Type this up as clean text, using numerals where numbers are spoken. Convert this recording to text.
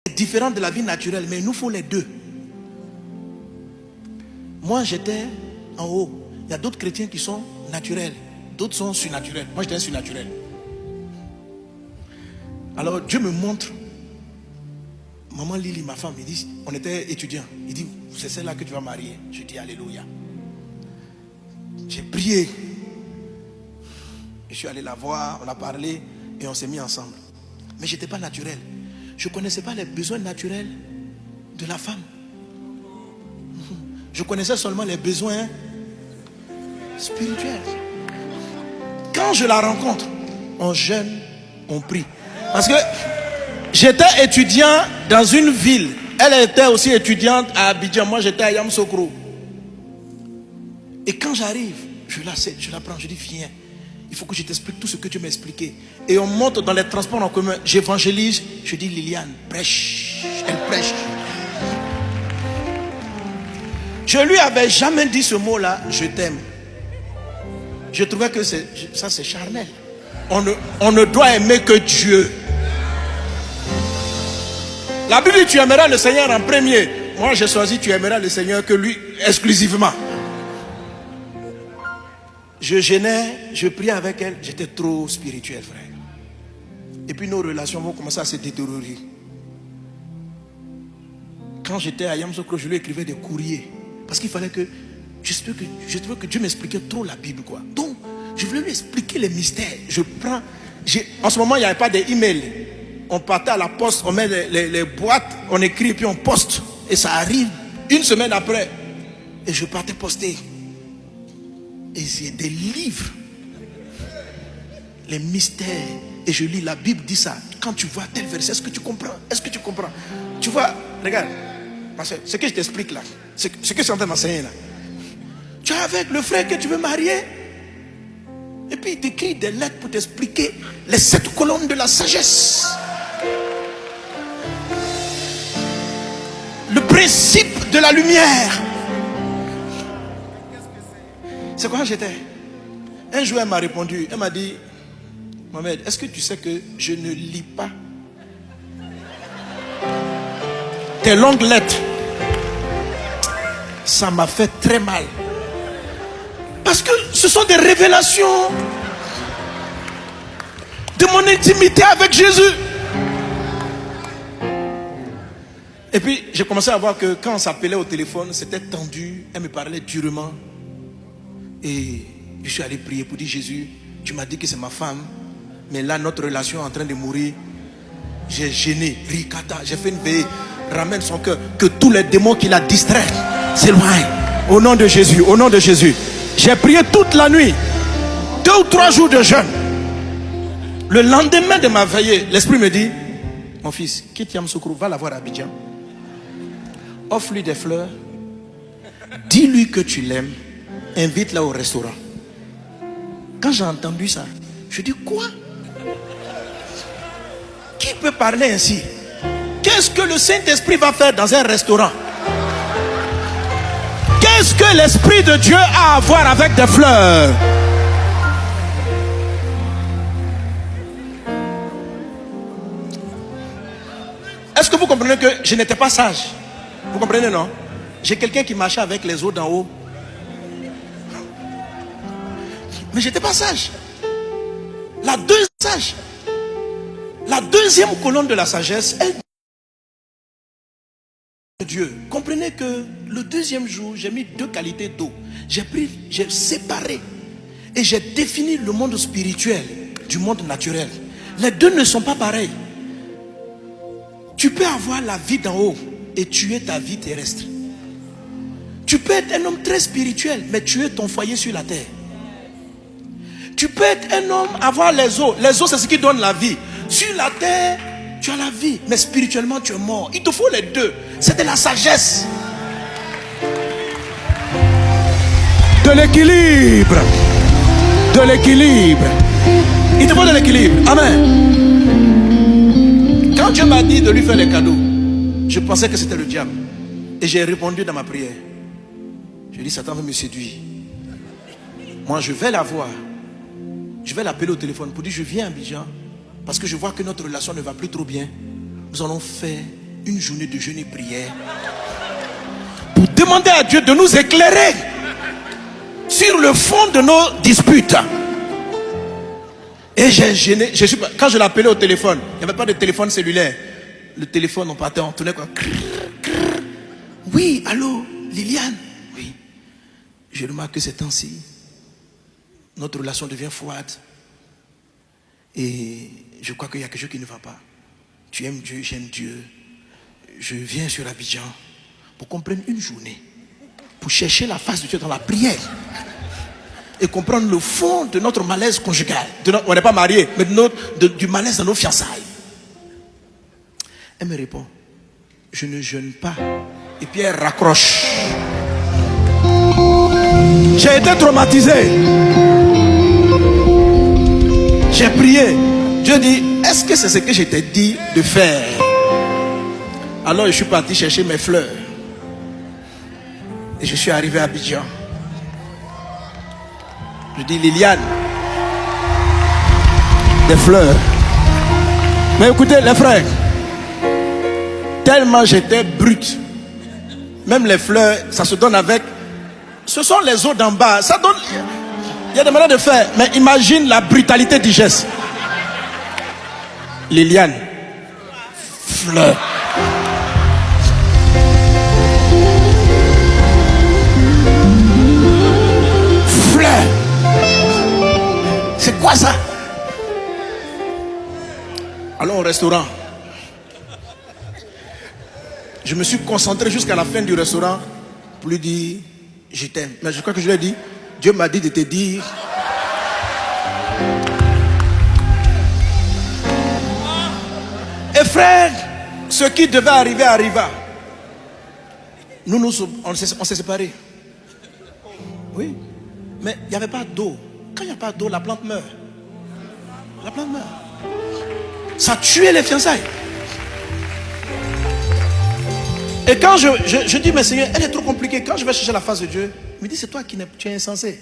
est différente de la vie naturelle, mais il nous faut les deux. Moi, j'étais en haut. Il y a d'autres chrétiens qui sont naturels. D'autres sont surnaturels. Moi, j'étais un surnaturel. Alors, Dieu me montre. Maman Lily, ma femme, il dit, on était étudiants. Il dit, c'est celle-là que tu vas marier. Je dis, alléluia. J'ai prié. Je suis allé la voir, on a parlé et on s'est mis ensemble. Mais je n'étais pas naturel. Je ne connaissais pas les besoins naturels de la femme. Je connaissais seulement les besoins spirituels. Quand je la rencontre, on jeûne, on prie. Parce que j'étais étudiant dans une ville. Elle était aussi étudiante à Abidjan. Moi, j'étais à Yamoussoukro. Et quand j'arrive, je la prends, je dis, viens. Il faut que je t'explique tout ce que Dieu m'a expliqué. Et on monte dans les transports en commun. J'évangélise. Je dis, Liliane, prêche. Elle prêche. Je lui avais jamais dit ce mot-là, je t'aime. Je trouvais que ça c'est charnel. On ne doit aimer que Dieu. La Bible dit, tu aimeras le Seigneur en premier. Moi j'ai choisi, tu aimeras le Seigneur que lui exclusivement. Je gênais, je priais avec elle. J'étais trop spirituel, frère. Et puis nos relations vont commencer à se détériorer. Quand j'étais à Yamoussoukro, je lui écrivais des courriers. Parce qu'il fallait que... Je trouvais que Dieu m'expliquait trop la Bible, quoi. Donc, je voulais lui expliquer les mystères. En ce moment, il n'y avait pas d'email. On partait à la poste, on met les boîtes, on écrit et puis on poste. Et ça arrive une semaine après. Et je partais poster. Et c'est des livres. Les mystères. Et je lis, la Bible dit ça. Quand tu vois tel verset, est-ce que tu comprends? Est-ce que tu comprends? Tu vois, regarde. Ce que je t'explique là, ce que je suis en train d'enseigner là. Tu es avec le frère que tu veux marier. Et puis il t'écrit des lettres pour t'expliquer les 7 colonnes de la sagesse. Le principe de la lumière. C'est quoi j'étais? Un jour elle m'a répondu, elle m'a dit, Mohamed, est-ce que tu sais que je ne lis pas tes longues lettres? Ça m'a fait très mal. Parce que ce sont des révélations de mon intimité avec Jésus. Et puis j'ai commencé à voir que quand on s'appelait au téléphone, c'était tendu. Elle me parlait durement. Et je suis allé prier pour dire, Jésus, tu m'as dit que c'est ma femme. Mais là notre relation est en train de mourir. J'ai gêné, ricata, j'ai fait une veillée. Ramène son cœur, que tous les démons qui la distraient s'éloignent. Au nom de Jésus, au nom de Jésus. J'ai prié toute la nuit. 2 ou 3 jours de jeûne. Le lendemain de ma veillée, l'esprit me dit, mon fils, quitte Yamoussoukro, va la voir à Abidjan. Offre-lui des fleurs. Dis-lui que tu l'aimes. Invite-la au restaurant. Quand j'ai entendu ça, je dis, quoi? Qui peut parler ainsi? Qu'est-ce que le Saint-Esprit va faire dans un restaurant? Qu'est-ce que l'Esprit de Dieu a à voir avec des fleurs? Est-ce que vous comprenez que je n'étais pas sage? Vous comprenez, non? J'ai quelqu'un qui marchait avec les eaux d'en haut. Mais je n'étais pas sage. La deuxième colonne de la sagesse, elle Dieu. Comprenez que le deuxième jour, j'ai mis 2 qualités d'eau. J'ai séparé et j'ai défini le monde spirituel du monde naturel. Les deux ne sont pas pareils. Tu peux avoir la vie d'en haut et tuer ta vie terrestre. Tu peux être un homme très spirituel, mais tuer ton foyer sur la terre. Tu peux être un homme, avoir les eaux. Les eaux, c'est ce qui donne la vie. Sur la terre, tu as la vie, mais spirituellement tu es mort. Il te faut les deux. C'est de la sagesse. De l'équilibre. De l'équilibre. Il te faut de l'équilibre. Amen. Quand Dieu m'a dit de lui faire les cadeaux, je pensais que c'était le diable. Et j'ai répondu dans ma prière. Je dis, Satan veut me séduire. Moi je vais la voir. Je vais l'appeler au téléphone pour dire, je viens à Abidjan. Parce que je vois que notre relation ne va plus trop bien. Nous allons faire une journée de jeûne et prière pour demander à Dieu de nous éclairer sur le fond de nos disputes. Et j'ai gêné. Quand je l'appelais au téléphone, il n'y avait pas de téléphone cellulaire. Le téléphone, on partait, on tournait quoi. Oui, allô, Liliane. Oui. Je remarque que ces temps-ci, notre relation devient froide. Et je crois qu'il y a quelque chose qui ne va pas. Tu aimes Dieu, j'aime Dieu. Je viens sur Abidjan pour qu'on prenne une journée pour chercher la face de Dieu dans la prière et comprendre le fond de notre malaise conjugal. On n'est pas mariés, mais du malaise de nos fiançailles. Elle me répond, je ne jeûne pas. Et puis elle raccroche. J'ai été traumatisé. J'ai prié. Dieu dit, est-ce que c'est ce que je t'ai dit de faire? Alors je suis parti chercher mes fleurs. Et je suis arrivé à Abidjan. Je dis, Liliane, des fleurs. Mais écoutez, les frères, tellement j'étais brut. Même les fleurs, ça se donne avec. Ce sont les eaux d'en bas. Ça donne. Il y a des manières de faire. Mais imagine la brutalité du geste. Liliane, fleurs. Fleurs. C'est quoi ça? Allons au restaurant. Je me suis concentré jusqu'à la fin du restaurant pour lui dire je t'aime. Mais je crois que je lui ai dit, Dieu m'a dit de te dire. Et frère, ce qui devait arriver arriva. On s'est séparés. Oui. Mais il n'y avait pas d'eau. Quand il n'y a pas d'eau, la plante meurt. La plante meurt. Ça a tué les fiançailles. Et quand je dis, mais Seigneur, elle est trop compliquée. Quand je vais chercher la face de Dieu, il me dit, c'est toi qui es insensé.